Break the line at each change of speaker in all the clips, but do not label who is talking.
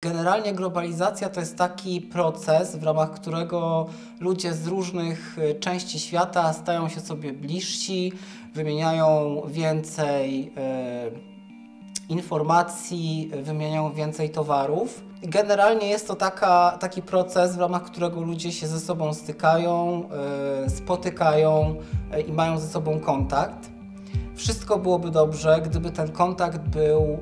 Generalnie globalizacja to jest taki proces, w ramach którego ludzie z różnych części świata stają się sobie bliżsi, wymieniają więcej informacji, wymieniają więcej towarów. Generalnie jest to taki proces, w ramach którego ludzie się ze sobą stykają, spotykają i mają ze sobą kontakt. Wszystko byłoby dobrze, gdyby ten kontakt był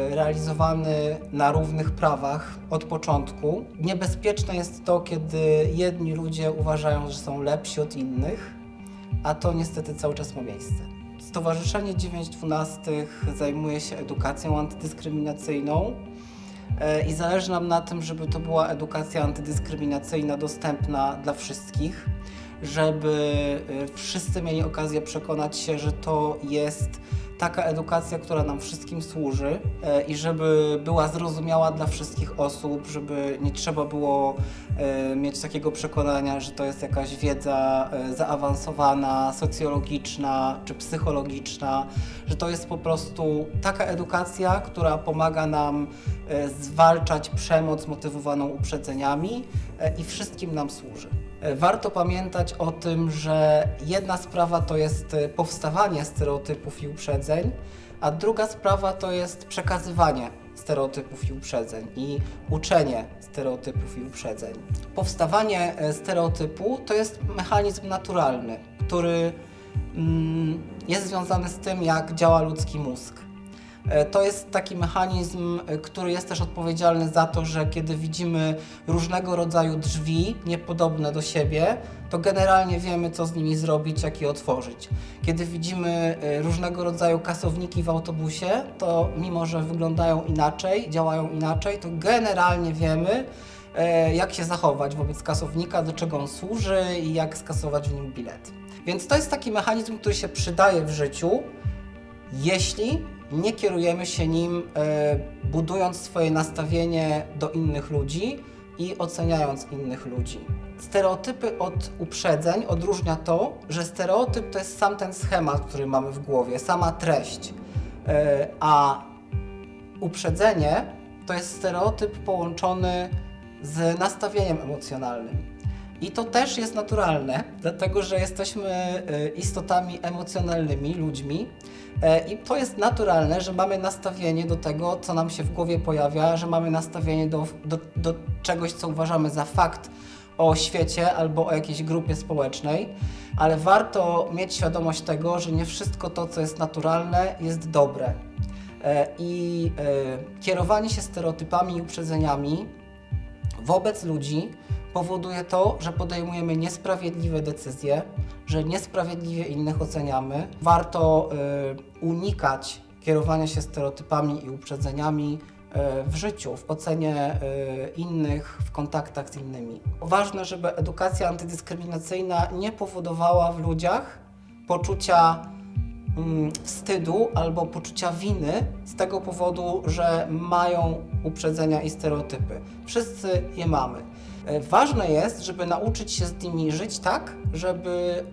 realizowany na równych prawach od początku. Niebezpieczne jest to, kiedy jedni ludzie uważają, że są lepsi od innych, a to niestety cały czas ma miejsce. Stowarzyszenie 9/12 zajmuje się edukacją antydyskryminacyjną i zależy nam na tym, żeby to była edukacja antydyskryminacyjna dostępna dla wszystkich, żeby wszyscy mieli okazję przekonać się, że to jest taka edukacja, która nam wszystkim służy i żeby była zrozumiała dla wszystkich osób, żeby nie trzeba było mieć takiego przekonania, że to jest jakaś wiedza zaawansowana, socjologiczna czy psychologiczna, że to jest po prostu taka edukacja, która pomaga nam zwalczać przemoc motywowaną uprzedzeniami i wszystkim nam służy. Warto pamiętać o tym, że jedna sprawa to jest powstawanie stereotypów i uprzedzeń, a druga sprawa to jest przekazywanie stereotypów i uprzedzeń i uczenie stereotypów i uprzedzeń. Powstawanie stereotypu to jest mechanizm naturalny, który jest związany z tym, jak działa ludzki mózg. To jest taki mechanizm, który jest też odpowiedzialny za to, że kiedy widzimy różnego rodzaju drzwi niepodobne do siebie, to generalnie wiemy, co z nimi zrobić, jak je otworzyć. Kiedy widzimy różnego rodzaju kasowniki w autobusie, to mimo, że wyglądają inaczej, działają inaczej, to generalnie wiemy, jak się zachować wobec kasownika, do czego on służy i jak skasować w nim bilet. Więc to jest taki mechanizm, który się przydaje w życiu, jeśli nie kierujemy się nim, budując swoje nastawienie do innych ludzi i oceniając innych ludzi. Stereotypy od uprzedzeń odróżnia to, że stereotyp to jest sam ten schemat, który mamy w głowie, sama treść, a uprzedzenie to jest stereotyp połączony z nastawieniem emocjonalnym. I to też jest naturalne, dlatego że jesteśmy istotami emocjonalnymi, ludźmi i to jest naturalne, że mamy nastawienie do tego, co nam się w głowie pojawia, że mamy nastawienie do czegoś, co uważamy za fakt o świecie albo o jakiejś grupie społecznej, ale warto mieć świadomość tego, że nie wszystko to, co jest naturalne, jest dobre. I kierowanie się stereotypami i uprzedzeniami wobec ludzi powoduje to, że podejmujemy niesprawiedliwe decyzje, że niesprawiedliwie innych oceniamy. Warto unikać kierowania się stereotypami i uprzedzeniami w życiu, w ocenie innych, w kontaktach z innymi. Ważne, żeby edukacja antydyskryminacyjna nie powodowała w ludziach poczucia wstydu albo poczucia winy z tego powodu, że mają uprzedzenia i stereotypy. Wszyscy je mamy. Ważne jest, żeby nauczyć się z nimi żyć tak, żeby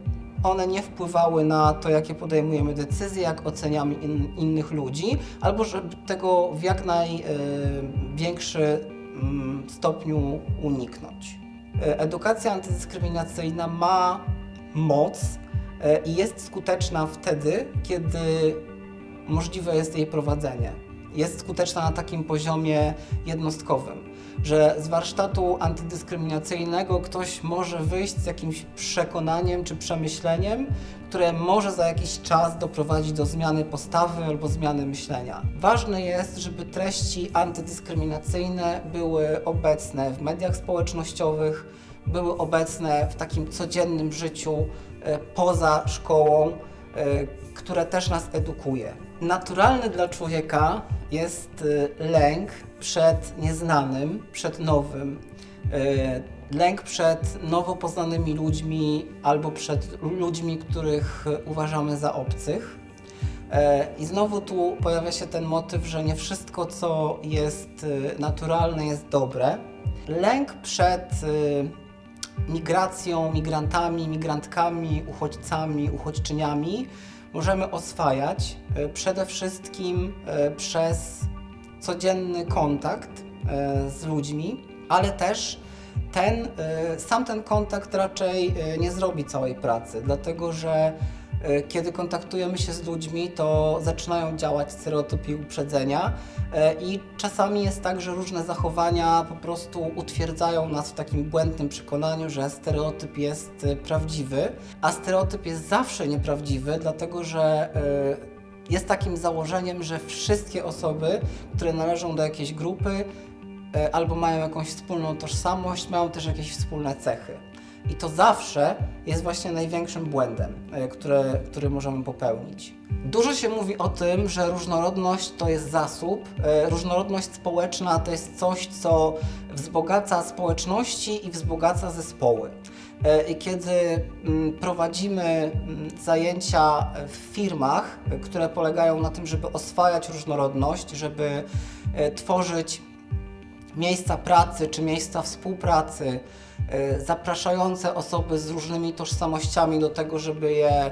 one nie wpływały na to, jakie podejmujemy decyzje, jak oceniamy innych ludzi, albo żeby tego w jak największym stopniu uniknąć. Edukacja antydyskryminacyjna ma moc i jest skuteczna wtedy, kiedy możliwe jest jej prowadzenie. Jest skuteczna na takim poziomie jednostkowym, że z warsztatu antydyskryminacyjnego ktoś może wyjść z jakimś przekonaniem czy przemyśleniem, które może za jakiś czas doprowadzić do zmiany postawy albo zmiany myślenia. Ważne jest, żeby treści antydyskryminacyjne były obecne w mediach społecznościowych, były obecne w takim codziennym życiu poza szkołą, które też nas edukuje. Naturalny dla człowieka jest lęk przed nieznanym, przed nowym, lęk przed nowo poznanymi ludźmi albo przed ludźmi, których uważamy za obcych. I znowu tu pojawia się ten motyw, że nie wszystko, co jest naturalne, jest dobre. Lęk przed migracją, migrantami, migrantkami, uchodźcami, uchodźczyniami możemy oswajać przede wszystkim przez codzienny kontakt z ludźmi, ale też sam ten kontakt raczej nie zrobi całej pracy, dlatego że kiedy kontaktujemy się z ludźmi, to zaczynają działać stereotypy i uprzedzenia i czasami jest tak, że różne zachowania po prostu utwierdzają nas w takim błędnym przekonaniu, że stereotyp jest prawdziwy, a stereotyp jest zawsze nieprawdziwy, dlatego że jest takim założeniem, że wszystkie osoby, które należą do jakiejś grupy albo mają jakąś wspólną tożsamość, mają też jakieś wspólne cechy. I to zawsze jest właśnie największym błędem, który możemy popełnić. Dużo się mówi o tym, że różnorodność to jest zasób. Różnorodność społeczna to jest coś, co wzbogaca społeczności i wzbogaca zespoły. I kiedy prowadzimy zajęcia w firmach, które polegają na tym, żeby oswajać różnorodność, żeby tworzyć miejsca pracy czy miejsca współpracy zapraszające osoby z różnymi tożsamościami do tego, żeby je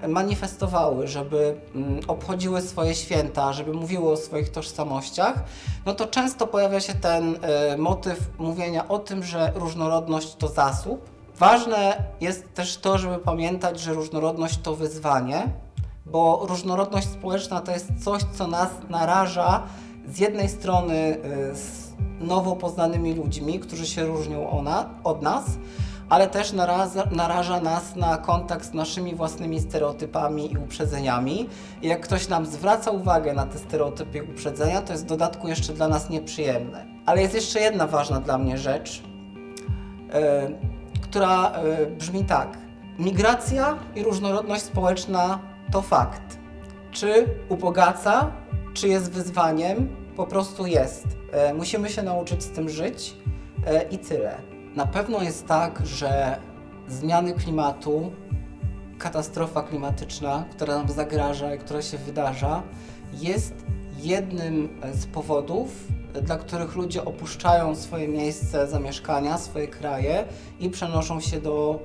manifestowały, żeby obchodziły swoje święta, żeby mówiły o swoich tożsamościach, no to często pojawia się ten motyw mówienia o tym, że różnorodność to zasób. Ważne jest też to, żeby pamiętać, że różnorodność to wyzwanie, bo różnorodność społeczna to jest coś, co nas naraża z jednej strony z nowo poznanymi ludźmi, którzy się różnią od nas, ale też naraża nas na kontakt z naszymi własnymi stereotypami i uprzedzeniami. I jak ktoś nam zwraca uwagę na te stereotypy i uprzedzenia, to jest w dodatku jeszcze dla nas nieprzyjemne. Ale jest jeszcze jedna ważna dla mnie rzecz, która brzmi tak. Migracja i różnorodność społeczna to fakt. Czy ubogaca, czy jest wyzwaniem? Po prostu jest. Musimy się nauczyć z tym żyć i tyle. Na pewno jest tak, że zmiany klimatu, katastrofa klimatyczna, która nam zagraża i która się wydarza, jest jednym z powodów, dla których ludzie opuszczają swoje miejsce zamieszkania, swoje kraje i przenoszą się do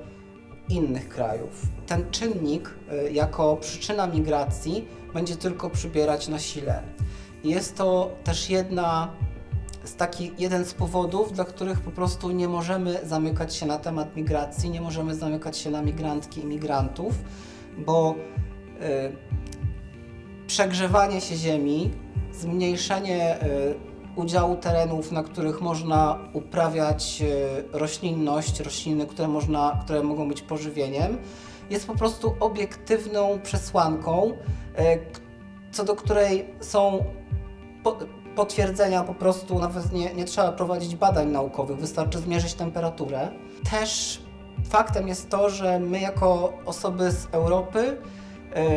innych krajów. Ten czynnik jako przyczyna migracji będzie tylko przybierać na sile. Jest to też jeden z powodów, dla których po prostu nie możemy zamykać się na temat migracji, nie możemy zamykać się na migrantki i migrantów, bo przegrzewanie się ziemi, zmniejszenie udziału terenów, na których można uprawiać roślinność, rośliny, które mogą być pożywieniem, jest po prostu obiektywną przesłanką, co do której są potwierdzenia po prostu, nawet nie trzeba prowadzić badań naukowych, wystarczy zmierzyć temperaturę. Też faktem jest to, że my jako osoby z Europy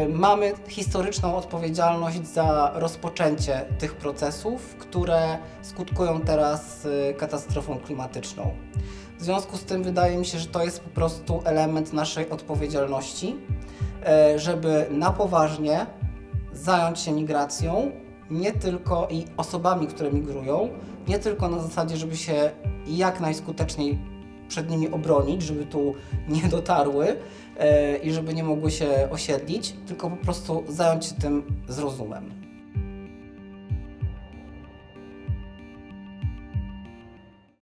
mamy historyczną odpowiedzialność za rozpoczęcie tych procesów, które skutkują teraz katastrofą klimatyczną. W związku z tym wydaje mi się, że to jest po prostu element naszej odpowiedzialności, żeby na poważnie zająć się migracją, nie tylko i osobami, które migrują, nie tylko na zasadzie, żeby się jak najskuteczniej przed nimi obronić, żeby tu nie dotarły i żeby nie mogły się osiedlić, tylko po prostu zająć się tym z rozumem.